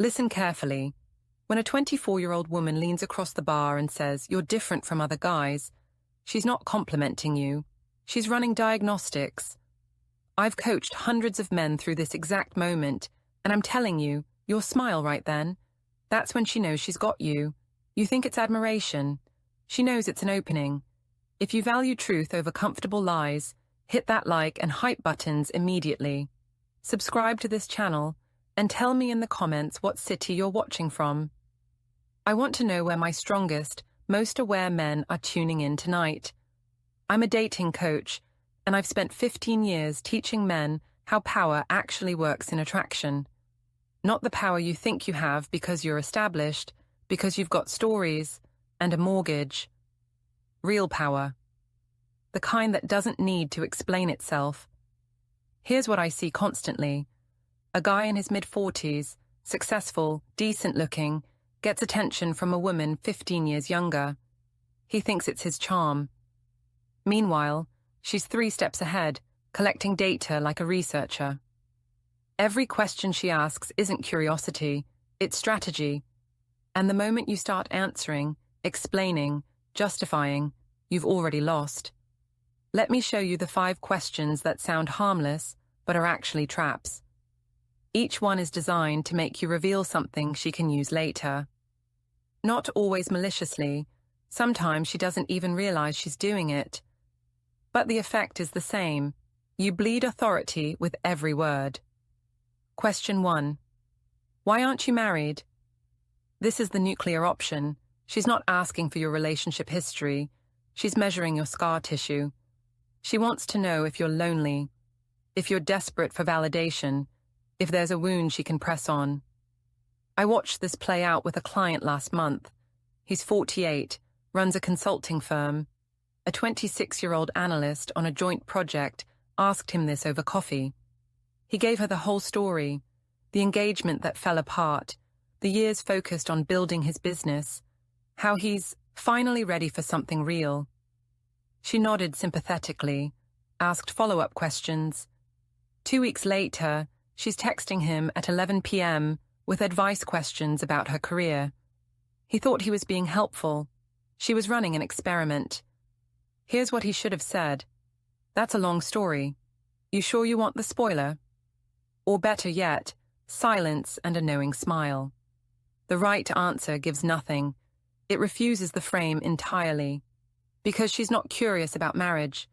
Listen carefully. When a 24-year-old woman leans across the bar and says, "You're different from other guys," she's not complimenting you. She's running diagnostics. I've coached hundreds of men through this exact moment, and I'm telling you, your smile right then, that's when she knows she's got you. You think it's admiration. She knows it's an opening. If you value truth over comfortable lies, hit that like and hype buttons immediately. Subscribe to this channel and tell me in the comments what city you're watching from. I want to know where my strongest, most aware men are tuning in tonight. I'm a dating coach, and I've spent 15 years teaching men how power actually works in attraction. Not the power you think you have because you're established, because you've got stories and a mortgage. Real power. The kind that doesn't need to explain itself. Here's what I see constantly. A guy in his mid-40s, successful, decent-looking, gets attention from a woman 15 years younger. He thinks it's his charm. Meanwhile, she's 3 steps ahead, collecting data like a researcher. Every question she asks isn't curiosity, it's strategy. And the moment you start answering, explaining, justifying, you've already lost. Let me show you the 5 questions that sound harmless, but are actually traps. Each one is designed to make you reveal something she can use later. Not always maliciously. Sometimes she doesn't even realize she's doing it. But the effect is the same. You bleed authority with every word. Question 1. Why aren't you married? This is the nuclear option. She's not asking for your relationship history. She's measuring your scar tissue. She wants to know if you're lonely, if you're desperate for validation, if there's a wound she can press on. I watched this play out with a client last month. He's 48, runs a consulting firm. A 26-year-old analyst on a joint project asked him this over coffee. He gave her the whole story, the engagement that fell apart, the years focused on building his business, how he's finally ready for something real. She nodded sympathetically, asked follow-up questions. 2 weeks later, she's texting him at 11 p.m. with advice questions about her career. He thought he was being helpful. She was running an experiment. Here's what he should have said. "That's a long story. You sure you want the spoiler?" Or better yet, silence and a knowing smile. The right answer gives nothing. It refuses the frame entirely. Because she's not curious about marriage.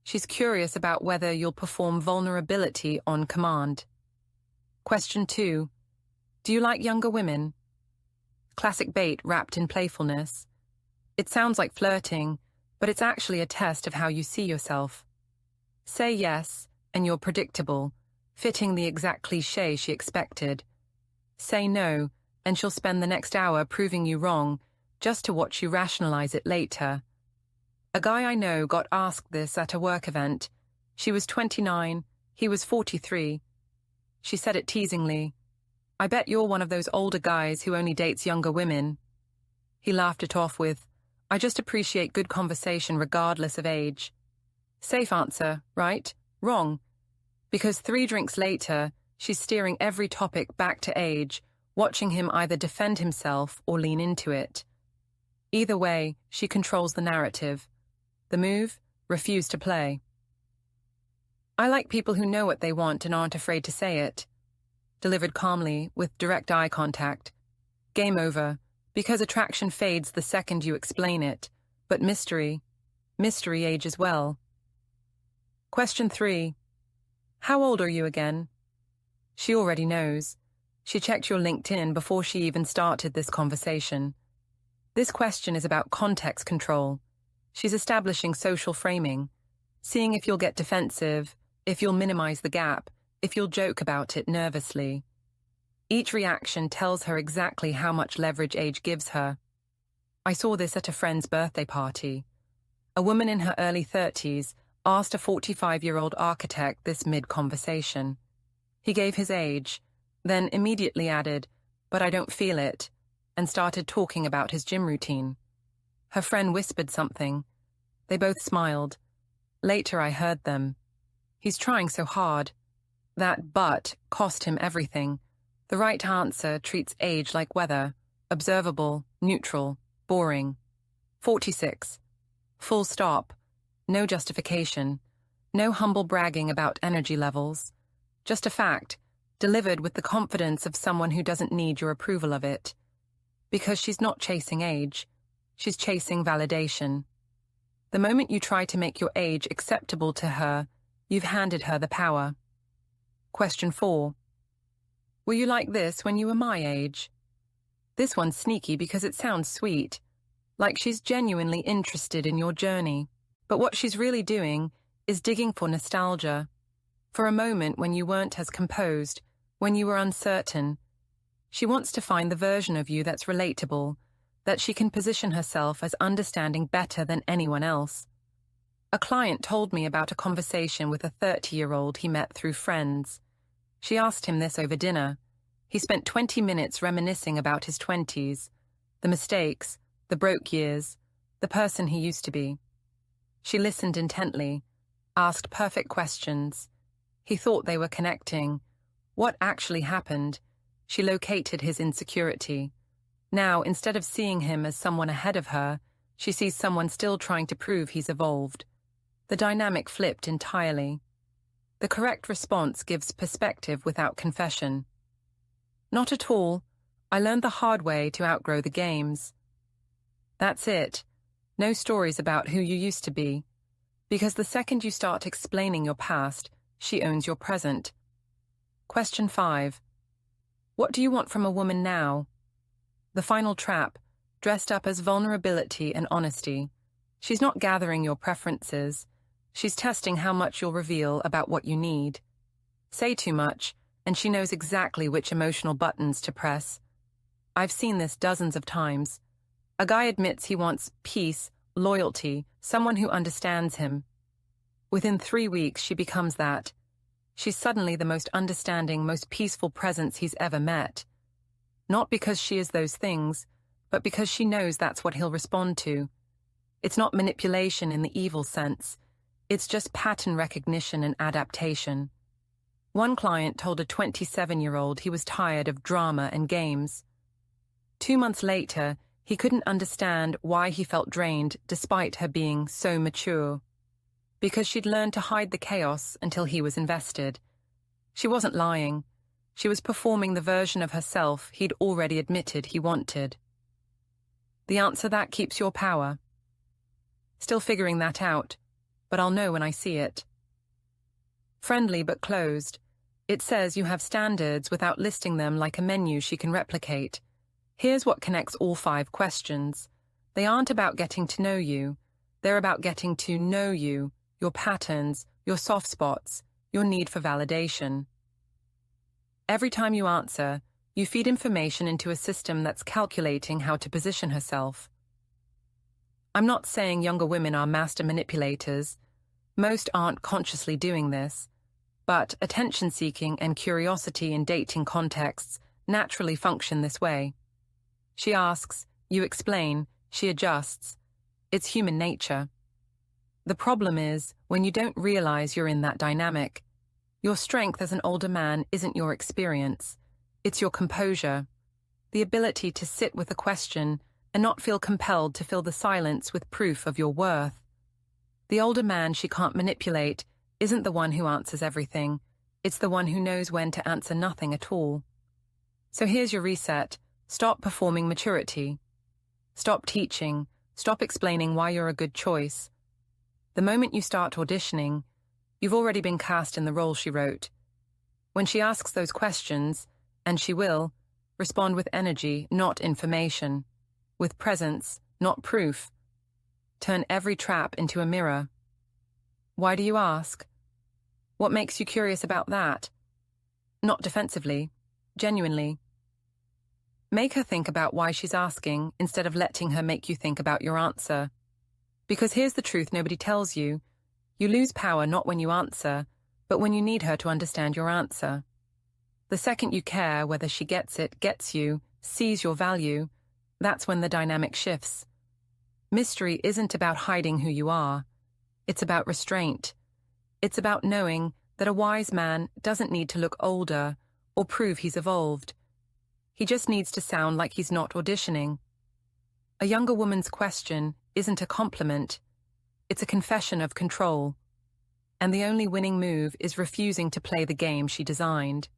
She's curious about whether you'll perform vulnerability on command. Question 2. Do you like younger women? Classic bait wrapped in playfulness. It sounds like flirting, but it's actually a test of how you see yourself. Say yes, and you're predictable, fitting the exact cliché she expected. Say no, and she'll spend the next hour proving you wrong, just to watch you rationalize it later. A guy I know got asked this at a work event. She was 29, he was 43. She said it teasingly. "I bet you're one of those older guys who only dates younger women." He laughed it off with, "I just appreciate good conversation regardless of age." Safe answer, right? Wrong. Because 3 drinks later, she's steering every topic back to age, watching him either defend himself or lean into it. Either way, she controls the narrative. The move? Refuse to play. I like people who know what they want and aren't afraid to say it. Delivered calmly, with direct eye contact. Game over, because attraction fades the second you explain it, but mystery ages well. Question 3. How old are you again? She already knows. She checked your LinkedIn before she even started this conversation. This question is about context control. She's establishing social framing, seeing if you'll get defensive, if you'll minimize the gap, if you'll joke about it nervously. Each reaction tells her exactly how much leverage age gives her. I saw this at a friend's birthday party. A woman in her early 30s asked a 45-year-old architect this mid-conversation. He gave his age, then immediately added, "But I don't feel it," and started talking about his gym routine. Her friend whispered something. They both smiled. Later I heard them. He's trying so hard. That "but" cost him everything. The right answer treats age like weather, observable, neutral, boring. 46. Full stop. No justification. No humble bragging about energy levels. Just a fact, delivered with the confidence of someone who doesn't need your approval of it. Because she's not chasing age, she's chasing validation. The moment you try to make your age acceptable to her, you've handed her the power. Question 4. Were you like this when you were my age? This one's sneaky because it sounds sweet, like she's genuinely interested in your journey. But what she's really doing is digging for nostalgia, for a moment when you weren't as composed, when you were uncertain. She wants to find the version of you that's relatable, that she can position herself as understanding better than anyone else. A client told me about a conversation with a 30-year-old he met through friends. She asked him this over dinner. He spent 20 minutes reminiscing about his 20s, the mistakes, the broke years, the person he used to be. She listened intently, asked perfect questions. He thought they were connecting. What actually happened? She located his insecurity. Now, instead of seeing him as someone ahead of her, she sees someone still trying to prove he's evolved. The dynamic flipped entirely. The correct response gives perspective without confession. Not at all. I learned the hard way to outgrow the games. That's it. No stories about who you used to be. Because the second you start explaining your past, she owns your present. Question 5. What do you want from a woman now? The final trap, dressed up as vulnerability and honesty. She's not gathering your preferences. She's testing how much you'll reveal about what you need. Say too much, and she knows exactly which emotional buttons to press. I've seen this dozens of times. A guy admits he wants peace, loyalty, someone who understands him. Within 3 weeks, she becomes that. She's suddenly the most understanding, most peaceful presence he's ever met. Not because she is those things, but because she knows that's what he'll respond to. It's not manipulation in the evil sense. It's just pattern recognition and adaptation. One client told a 27-year-old he was tired of drama and games. 2 months later, he couldn't understand why he felt drained despite her being so mature. Because she'd learned to hide the chaos until he was invested. She wasn't lying. She was performing the version of herself he'd already admitted he wanted. The answer that keeps your power. Still figuring that out, but I'll know when I see it. Friendly but closed. It says you have standards without listing them like a menu she can replicate. Here's what connects all 5 questions. They aren't about getting to know you. They're about getting to know you, your patterns, your soft spots, your need for validation. Every time you answer, you feed information into a system that's calculating how to position herself. I'm not saying younger women are master manipulators. Most aren't consciously doing this. But attention-seeking and curiosity in dating contexts naturally function this way. She asks, you explain, she adjusts. It's human nature. The problem is when you don't realize you're in that dynamic. Your strength as an older man isn't your experience. It's your composure. The ability to sit with a question and not feel compelled to fill the silence with proof of your worth. The older man she can't manipulate isn't the one who answers everything. It's the one who knows when to answer nothing at all. So here's your reset. Stop performing maturity. Stop teaching. Stop explaining why you're a good choice. The moment you start auditioning, you've already been cast in the role she wrote. When she asks those questions, and she will, respond with energy, not information. With presence, not proof. Turn every trap into a mirror. Why do you ask? What makes you curious about that? Not defensively, genuinely. Make her think about why she's asking instead of letting her make you think about your answer. Because here's the truth nobody tells you. You lose power not when you answer, but when you need her to understand your answer. The second you care whether she gets it, gets you, sees your value, that's when the dynamic shifts. Mystery isn't about hiding who you are. It's about restraint. It's about knowing that a wise man doesn't need to look older or prove he's evolved. He just needs to sound like he's not auditioning. A younger woman's question isn't a compliment, it's a confession of control. And the only winning move is refusing to play the game she designed.